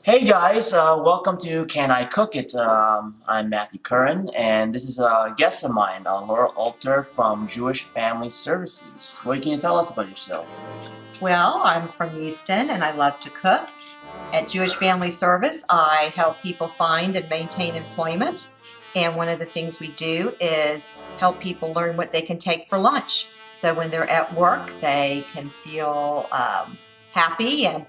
Hey guys, welcome to Can I Cook It? I'm Matthew Curran, and this is a guest of mine, Laura Alter from Jewish Family Services. What can you tell us about yourself? Well, I'm from Houston and I love to cook. At Jewish Family Service, I help people find and maintain employment. And one of the things we do is help people learn what they can take for lunch. So when they're at work, they can feel happy and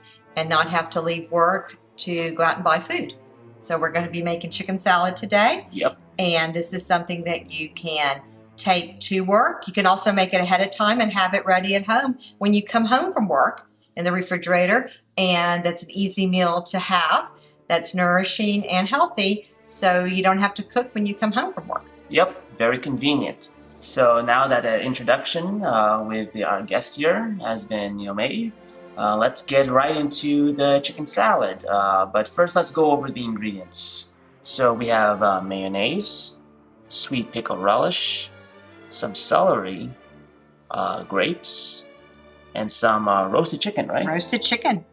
not have to leave work to go out and buy food. So we're going to be making chicken salad today. Yep. And this is something that you can take to work. You can also make it ahead of time and have it ready at home when you come home from work in the refrigerator. And that's an easy meal to have that's nourishing and healthy, so you don't have to cook when you come home from work. Yep, very convenient. So now that an introduction with our guest here has been made, let's get right into the chicken salad. But first, let's go over the ingredients. So we have mayonnaise, sweet pickle relish, some celery, grapes, and some roasted chicken, right? Roasted chicken.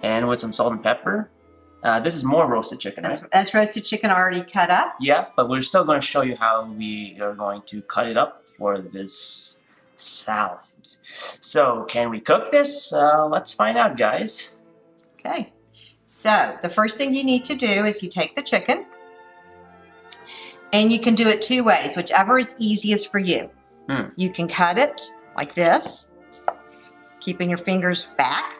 And with some salt and pepper. This is more roasted chicken, right? That's roasted chicken already cut up. Yeah, but we're still going to show you how we are going to cut it up for this salad. So, can we cook this? Let's find out, guys. Okay. So, the first thing you need to do is you take the chicken, and you can do it two ways, whichever is easiest for you. You can cut it like this, keeping your fingers back.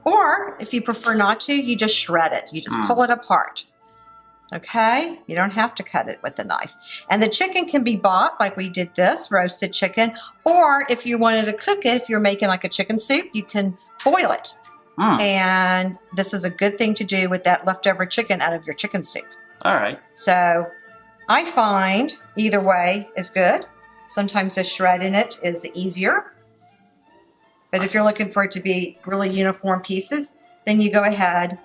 Or, if you prefer not to, you just shred it. You just pull it apart. Okay? You don't have to cut it with a knife. And the chicken can be bought, like we did this, roasted chicken. Or, if you wanted to cook it, if you're making like a chicken soup, you can boil it. And this is a good thing to do with that leftover chicken out of your chicken soup. All right. So, I find either way is good. Sometimes just shredding it is easier. But if you're looking for it to be really uniform pieces, then you go ahead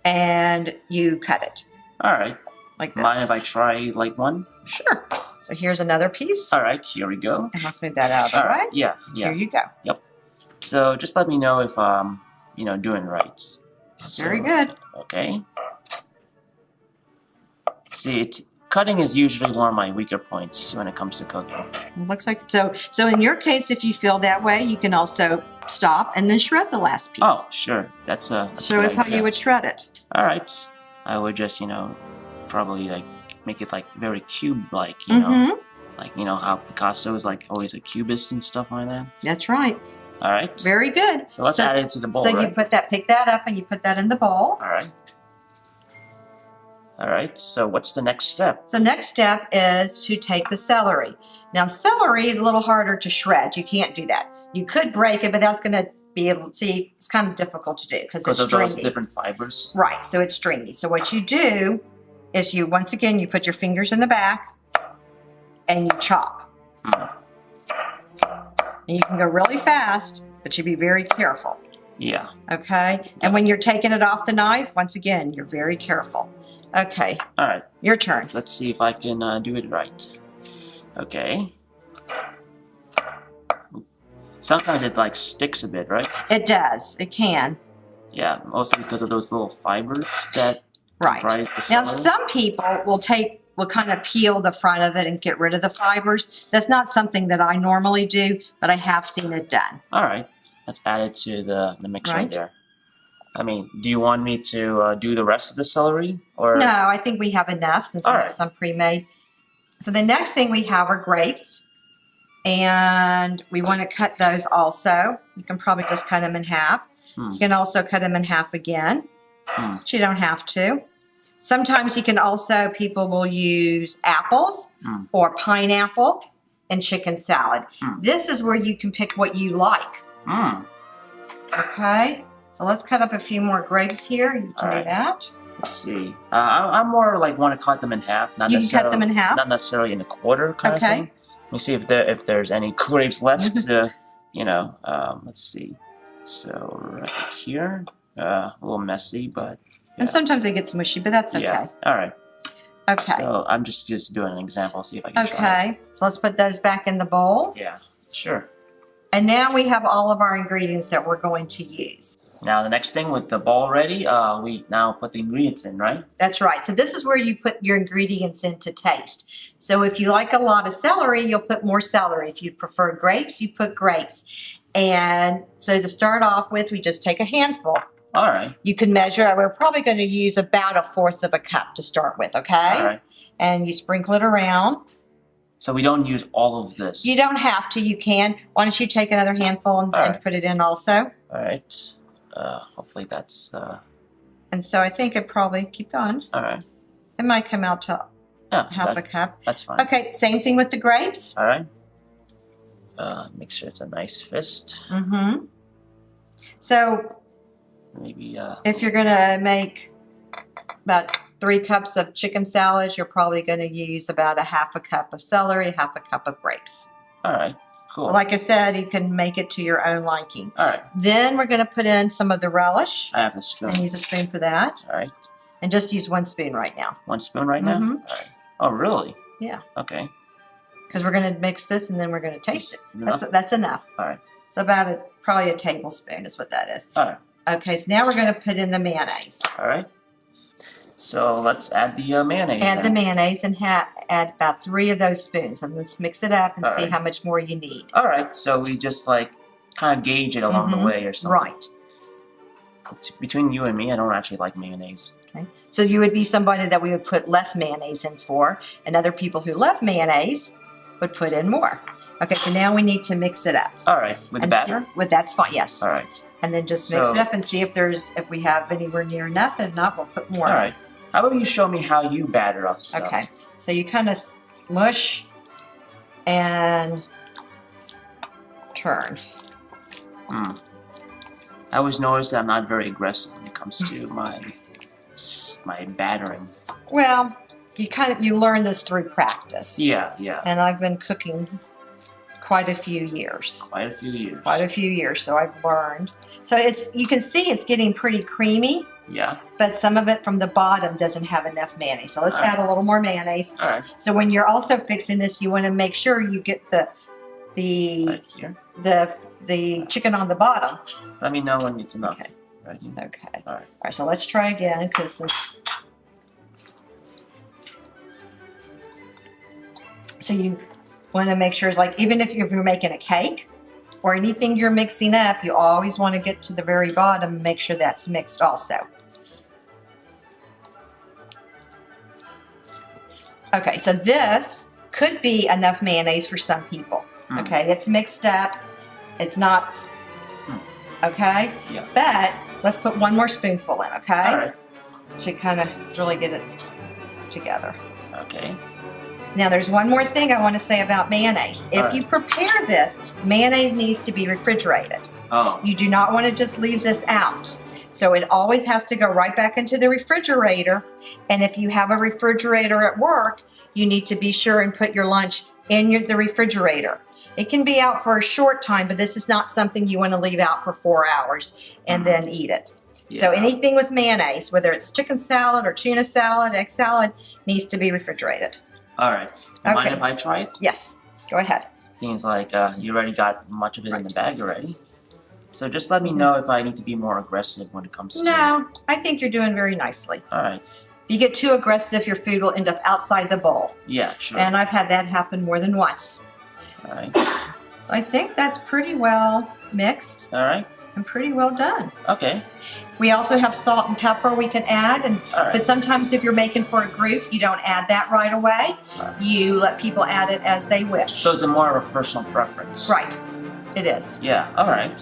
and you cut it. All right. Like this. Mind if I try like one? Sure. So here's another piece. All right, here we go. And let's move that out of the way. Right. Yeah. Here you go. Yep. So just let me know if I'm, doing right. Very good. Okay. See, cutting is usually one of my weaker points when it comes to cooking. It looks like so. So in your case, if you feel that way, you can also stop and then shred the last piece. Oh, sure. That's show us how you would shred it. All right. I would just, probably like make it like very cube-like, know, like how Picasso is like always a cubist and stuff like that. That's right. All right. Very good. So let's add it to the bowl. So right? you pick that up, and you put that in the bowl. All right. All right, so what's the next step? The next step is to take the celery. Now, celery is a little harder to shred. You can't do that. You could break it, but that's going to be able to see, it's kind of difficult to do because it's stringy. Because of those different fibers? Right, so it's stringy. So what you do is once again, you put your fingers in the back and you chop. And you can go really fast, but you be very careful. Yeah. Okay? Definitely. And when you're taking it off the knife, once again, you're very careful. Okay. All right. Your turn. Let's see if I can do it right. Okay. Sometimes it like sticks a bit, right? It does. It can. Yeah, mostly because of those little fibers that comprise the Now, celery. some people will kind of peel the front of it and get rid of the fibers. That's not something that I normally do, but I have seen it done. All right. Let's add it to the mix right there. I mean, do you want me to do the rest of the celery? Or no, I think we have enough since we have some pre-made. So the next thing we have are grapes. And we want to cut those also. You can probably just cut them in half. You can also cut them in half again. But you don't have to. Sometimes you can also, people will use apples or pineapple in chicken salad. This is where you can pick what you like. Okay. So let's cut up a few more grapes here. You can do that. Let's see. I'm more like want to cut them in half. You can cut them in half? Not necessarily in a quarter kind of thing. Let me see if there's any grapes left. Let's see. So right here, a little messy, but. Yeah. And sometimes they get smushy, but that's okay. Yeah. All right. Okay. So I'm just doing an example. See if I can try it. Okay. So let's put those back in the bowl. Yeah. Sure. And now we have all of our ingredients that we're going to use. Now the next thing with the ball ready, we now put the ingredients in, right? That's right. So this is where you put your ingredients in to taste. So if you like a lot of celery, you'll put more celery. If you prefer grapes, you put grapes. And so to start off with, we just take a handful. All right. You can measure. We're probably going to use about 1/4 of a cup to start with, okay? All right. And you sprinkle it around. So we don't use all of this. You don't have to. You can. Why don't you take another handful and put it in also? All right. Hopefully that's... And so I think it probably, keep going. All right. It might come out to half a cup. That's fine. Okay, same thing with the grapes. All right. Make sure it's a nice fist. Mm-hmm. So maybe... if you're going to make about 3 cups of chicken salad, you're probably going to use about 1/2 cup of celery, 1/2 cup of grapes. All right. Cool. Like I said, you can make it to your own liking. All right. Then we're going to put in some of the relish. I have a spoon. And use a spoon for that. All right. And just use 1 spoon right now. 1 spoon right now? Mm-hmm. All right. Oh, really? Yeah. Okay. Because we're going to mix this and then we're going to taste it. Enough? That's enough. All right. So about probably a tablespoon is what that is. All right. Okay, so now we're going to put in the mayonnaise. All right. So let's add the mayonnaise. Add the mayonnaise and add about 3 of those spoons. And let's mix it up and All see right. how much more you need. All right. So we just like kind of gauge it along the way or something. Right. Between you and me, I don't actually like mayonnaise. Okay. So you would be somebody that we would put less mayonnaise in for, and other people who love mayonnaise would put in more. Okay, so now we need to mix it up. All right. With the batter? That's fine, yes. All right. And then just mix it up and see if we have anywhere near enough. If not, we'll put more. All right. How about you show me how you batter up stuff? Okay. So you kind of mush and turn. I always notice that I'm not very aggressive when it comes to my battering. Well, you learn this through practice. Yeah, yeah. And I've been cooking quite a few years. Quite a few years. Quite a few years, so I've learned. So you can see it's getting pretty creamy. Yeah. But some of it from the bottom doesn't have enough mayonnaise. So let's add a little more mayonnaise. All right. So when you're also fixing this, you want to make sure you get the right here. the chicken on the bottom. Let me know when it's enough. Okay. Right here. Okay. All right. All right. So let's try again because. So you want to make sure it's like even if you're making a cake or anything you're mixing up, you always want to get to the very bottom and make sure that's mixed also. Okay, so this could be enough mayonnaise for some people. Okay, it's mixed up. It's not, okay? Yeah. But let's put 1 more spoonful in, okay? All right. To kind of really get it together. Okay. Now, there's one more thing I want to say about mayonnaise. If you prepare this, mayonnaise needs to be refrigerated. Oh. You do not want to just leave this out. So it always has to go right back into the refrigerator. And if you have a refrigerator at work, you need to be sure and put your lunch in the refrigerator. It can be out for a short time, but this is not something you want to leave out for 4 hours and then eat it. Yeah. So anything with mayonnaise, whether it's chicken salad or tuna salad, egg salad, needs to be refrigerated. All right. Mind if I try it? Yes. Go ahead. Seems like you already got much of it in the bag already. So just let me know if I need to be more aggressive when it comes to... No, I think you're doing very nicely. All right. If you get too aggressive, your food will end up outside the bowl. Yeah, sure. And I've had that happen more than once. All right. So I think that's pretty well mixed. All right. And pretty well done. Okay. We also have salt and pepper we can add. But sometimes if you're making for a group, you don't add that right away. You let people add it as they wish. So it's more of a personal preference. Right. It is. Yeah. All right.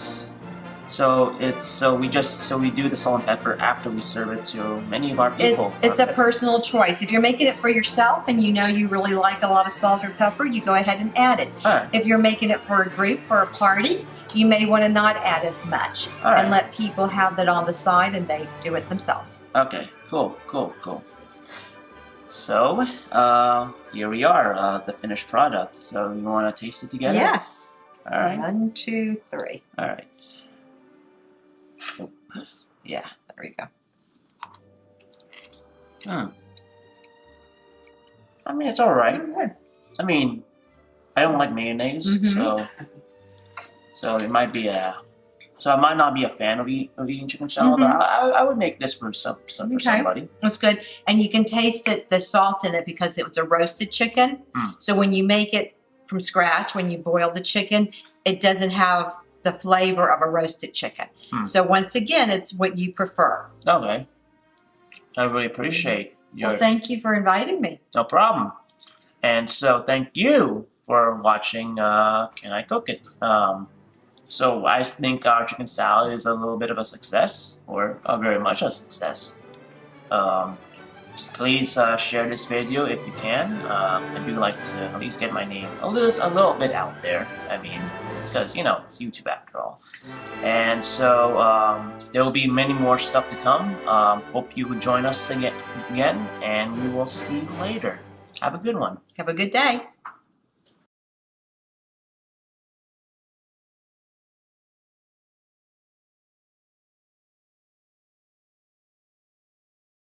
So we do the salt and pepper after we serve it to many of our people. It's a personal choice. If you're making it for yourself and you know you really like a lot of salt or pepper, you go ahead and add it. All right. If you're making it for a group, for a party, you may want to not add as much and let people have that on the side and they do it themselves. Okay, cool. So, here we are, the finished product. So, you want to taste it together? Yes. All right. 1, 2, 3. All right. Oops. Yeah. There we go. I mean, it's all right. I mean, I don't like mayonnaise, so it might be a So I might not be a fan of eating chicken salad, but I would make this for for somebody. That's good. And you can taste it, the salt in it, because it was a roasted chicken. So when you make it from scratch, when you boil the chicken, it doesn't have the flavor of a roasted chicken. So once again, it's what you prefer. Okay. I really appreciate your... Well, thank you for inviting me. No problem. And so thank you for watching Can I Cook It? So I think our chicken salad is a little bit of a success, or very much a success. Please share this video if you can. I do like to at least get my name a little bit out there. I mean, because, you know, it's YouTube after all. And so there will be many more stuff to come. Hope you would join us again, and we will see you later. Have a good one. Have a good day.